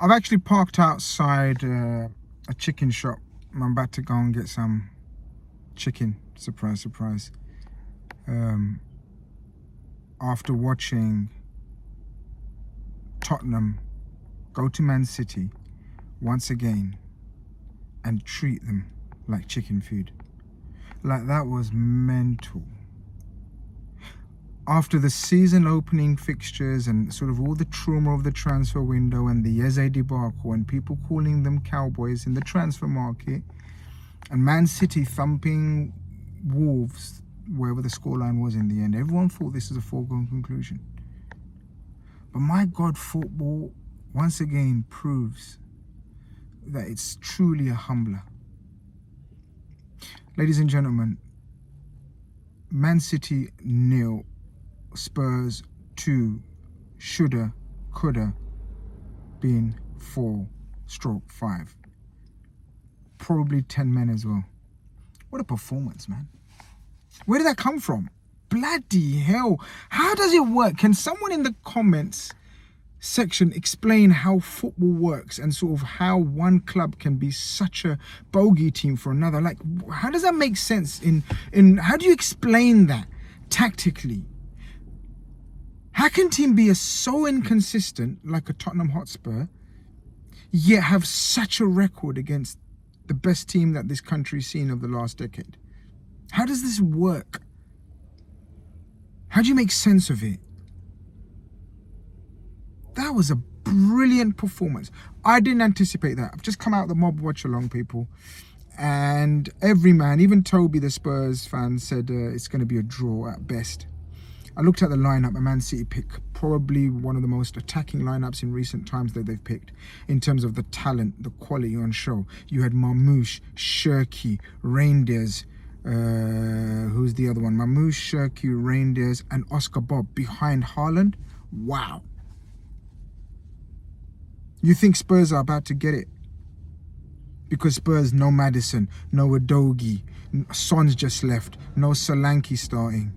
I've actually parked outside a chicken shop. I'm about to go and get some chicken. Surprise, surprise. After watching Tottenham go to Man City once again and treat them like chicken food. Like, that was mental. After the season opening fixtures and sort of all the trauma of the transfer window and the Eze debacle and people calling them cowboys in the transfer market, and Man City thumping Wolves wherever the scoreline was in the end, everyone thought this was a foregone conclusion. But my God, football once again proves that it's truly a humbler. Ladies and gentlemen, Man City 0, Spurs 2, shoulda, coulda been 4/5. Probably 10 men as well. What a performance, man. Where did that come from? Bloody hell. How does it work? Can someone in the comments section explain how football works and sort of how one club can be such a bogey team for another? Like, how does that make sense? How do you explain that tactically? How can a team be so inconsistent like a Tottenham Hotspur, yet have such a record against the best team that this country's seen of the last decade? How does this work? How do you make sense of it? That was a brilliant performance. I didn't anticipate that. I've just come out of the mob watch along, people. And every man, even Toby, the Spurs fan, said it's going to be a draw at best. I looked at the lineup, a Man City pick, probably one of the most attacking lineups in recent times that they've picked in terms of the talent, the quality on show. You had Marmoush, Shirky, Reindeers, who's the other one? Marmoush, Shirky, Reindeers, and Oscar Bob behind Haaland. Wow. You think Spurs are about to get it? Because Spurs, no Maddison, no Udogie, Son's just left, no Solanke starting.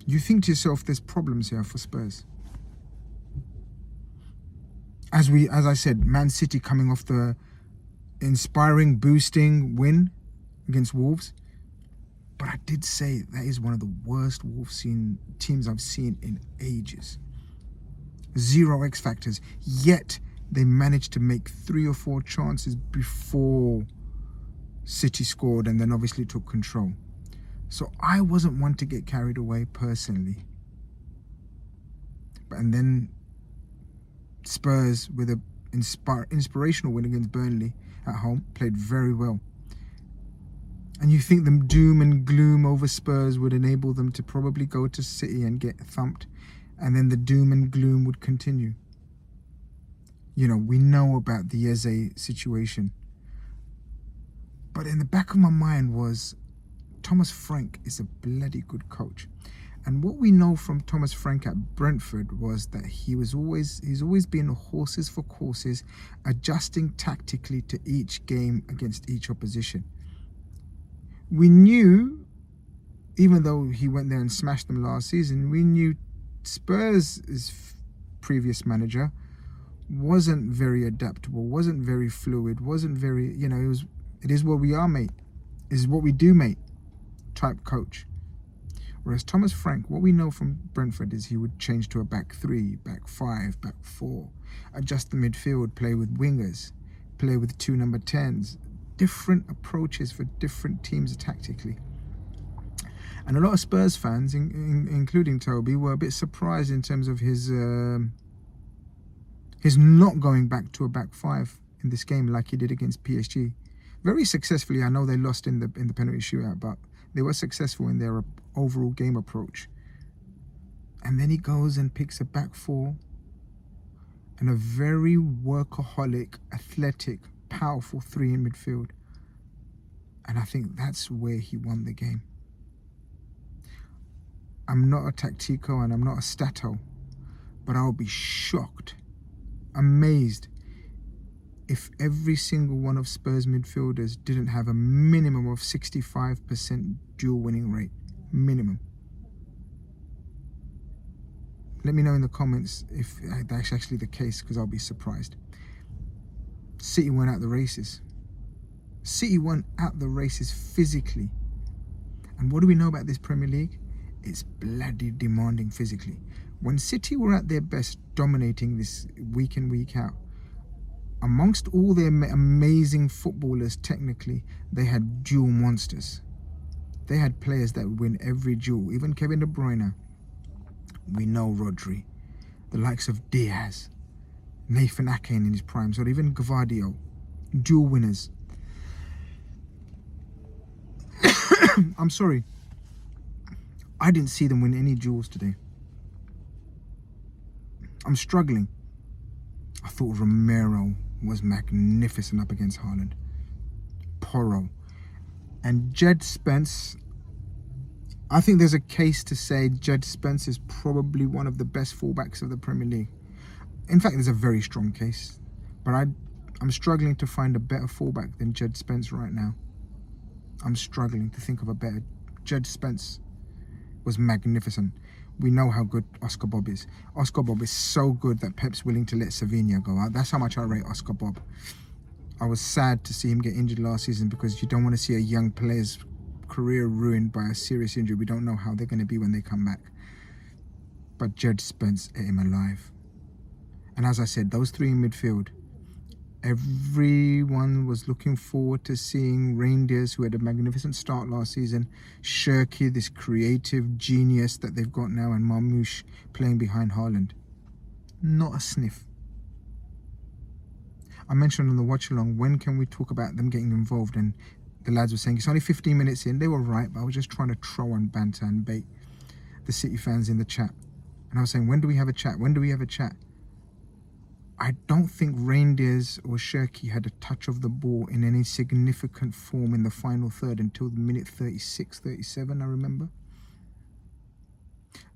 You think to yourself, there's problems here for Spurs. As I said, Man City coming off the inspiring, boosting win against Wolves. But I did say that is one of the worst Wolves teams I've seen in ages. 0 X factors, yet they managed to make 3 or 4 chances before City scored and then obviously took control. So I wasn't one to get carried away personally. And then Spurs, with an inspirational win against Burnley at home, played very well. And you think the doom and gloom over Spurs would enable them to probably go to City and get thumped, and then the doom and gloom would continue. You know, we know about the Eze situation. But in the back of my mind was, Thomas Frank is a bloody good coach. And what we know from Thomas Frank at Brentford was that he's always been horses for courses, adjusting tactically to each game against each opposition. We knew, even though he went there and smashed them last season, we knew Spurs' previous manager wasn't very adaptable, wasn't very fluid, wasn't very, it is what we are, mate. It is what we do, mate, type coach. Whereas Thomas Frank, what we know from Brentford is he would change to a back 3, back 5, back 4, adjust the midfield, play with wingers, play with 2 number 10s, different approaches for different teams tactically. And a lot of Spurs fans, including Toby, were a bit surprised in terms of his not going back to a back 5 in this game like he did against PSG. Very successfully. I know they lost in the penalty shootout, but they were successful in their overall game approach. And then he goes and picks a back 4 and a very workaholic, athletic, powerful 3 in midfield. And I think that's where he won the game. I'm not a tactico and I'm not a stato, but I'll be shocked, amazed, if every single one of Spurs midfielders didn't have a minimum of 65% dual winning rate. Minimum. Let me know in the comments if that's actually the case, because I'll be surprised. City went out the races. City went out the races physically. And what do we know about this Premier League? It's bloody demanding physically. When City were at their best, dominating this week in, week out, amongst all their amazing footballers, technically, they had dual monsters. They had players that would win every duel. Even Kevin De Bruyne. We know Rodri. The likes of Diaz. Nathan Ake in his primes. Or even Gvardiol. Dual winners. I'm sorry. I didn't see them win any duels today. I'm struggling. I thought Romero was magnificent up against Haaland. Porro. And Jed Spence, I think there's a case to say Jed Spence is probably one of the best fullbacks of the Premier League. In fact, there's a very strong case. But I'm struggling to find a better fullback than Jed Spence right now. I'm struggling to think of a better. Jed Spence was magnificent. We know how good Oscar Bob is. Oscar Bob is so good that Pep's willing to let Savinha go out. That's how much I rate Oscar Bob. I was sad to see him get injured last season, because you don't want to see a young player's career ruined by a serious injury. We don't know how they're going to be when they come back. But Jed Spence ate him alive. And as I said, those three in midfield, everyone was looking forward to seeing Reindeers, who had a magnificent start last season, Shirky, this creative genius that they've got now, and Marmoush playing behind Haaland. Not a sniff. I mentioned on the watch along, when can we talk about them getting involved? And the lads were saying it's only 15 minutes in. They were right, but I was just trying to troll and banter and bait the City fans in the chat. And I was saying, when do we have a chat? When do we have a chat? I don't think Reindeers or Shirky had a touch of the ball in any significant form in the final third until the minute 36, 37, I remember.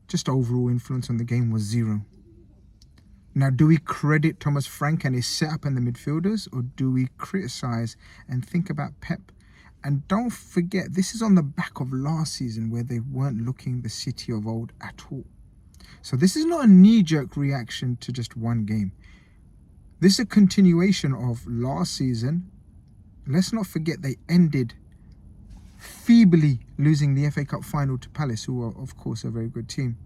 Just overall influence on the game was zero. Now, do we credit Thomas Frank and his setup and the midfielders, or do we criticise and think about Pep? And don't forget, this is on the back of last season, where they weren't looking the City of old at all. So this is not a knee-jerk reaction to just one game. This is a continuation of last season. Let's not forget they ended feebly losing the FA Cup final to Palace, who are, of course, a very good team.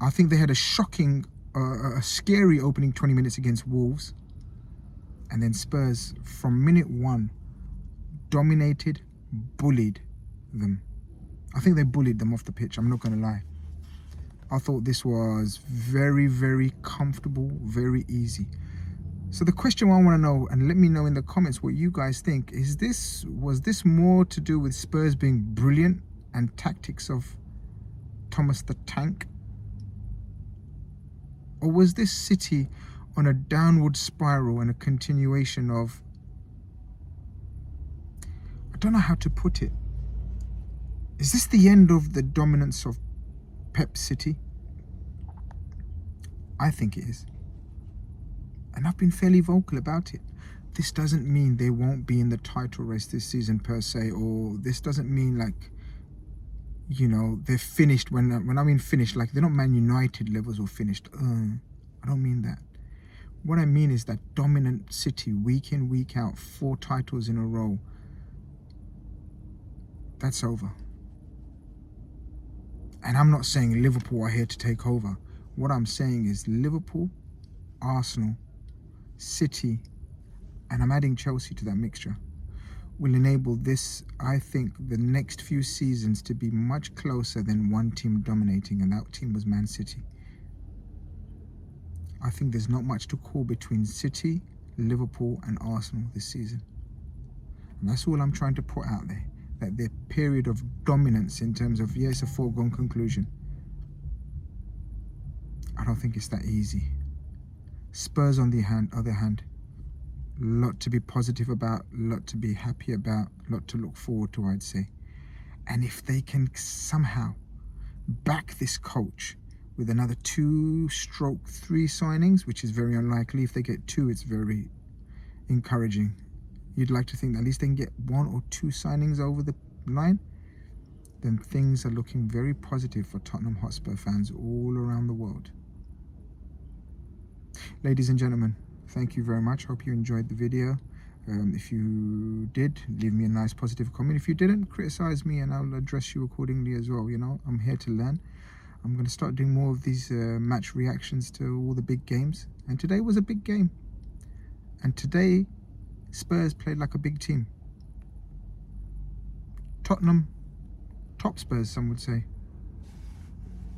I think they had a shocking, a scary opening 20 minutes against Wolves. And then Spurs, from minute one, dominated, bullied them. I think they bullied them off the pitch, I'm not going to lie. I thought this was very, very comfortable, very easy. So the question I want to know, and let me know in the comments what you guys think, was this more to do with Spurs being brilliant and tactics of Thomas the Tank? Or was this City on a downward spiral and a continuation of, I don't know how to put it. Is this the end of the dominance of Pep City? I think it is. And I've been fairly vocal about it. This doesn't mean they won't be in the title race this season per se, or this doesn't mean like, you know, they're finished. When I mean finished, like they're not Man United levels or finished. I don't mean that. What I mean is that dominant City, week in, week out, 4 titles in a row, that's over. And I'm not saying Liverpool are here to take over. What I'm saying is Liverpool, Arsenal, City, and I'm adding Chelsea to that mixture, will enable this, I think, the next few seasons to be much closer than one team dominating, and that team was Man City. I think there's not much to call between City, Liverpool, and Arsenal this season. And that's all I'm trying to put out there. That their period of dominance in terms of, yeah, it's a foregone conclusion. I don't think it's that easy. Spurs, on the other hand, a lot to be positive about, a lot to be happy about, a lot to look forward to, I'd say. And if they can somehow back this coach with another 2/3 signings, which is very unlikely. If they get 2, it's very encouraging. You'd like to think that at least they can get 1 or 2 signings over the line. then things are looking very positive for Tottenham Hotspur fans all around the world. Ladies and gentlemen, thank you very much. Hope you enjoyed the video. If you did, leave me a nice positive comment. If you didn't, criticize me and I'll address you accordingly as well. You know, I'm here to learn. I'm going to start doing more of these match reactions to all the big games. And today was a big game. And today, Spurs played like a big team. Tottenham, Topspurs, some would say.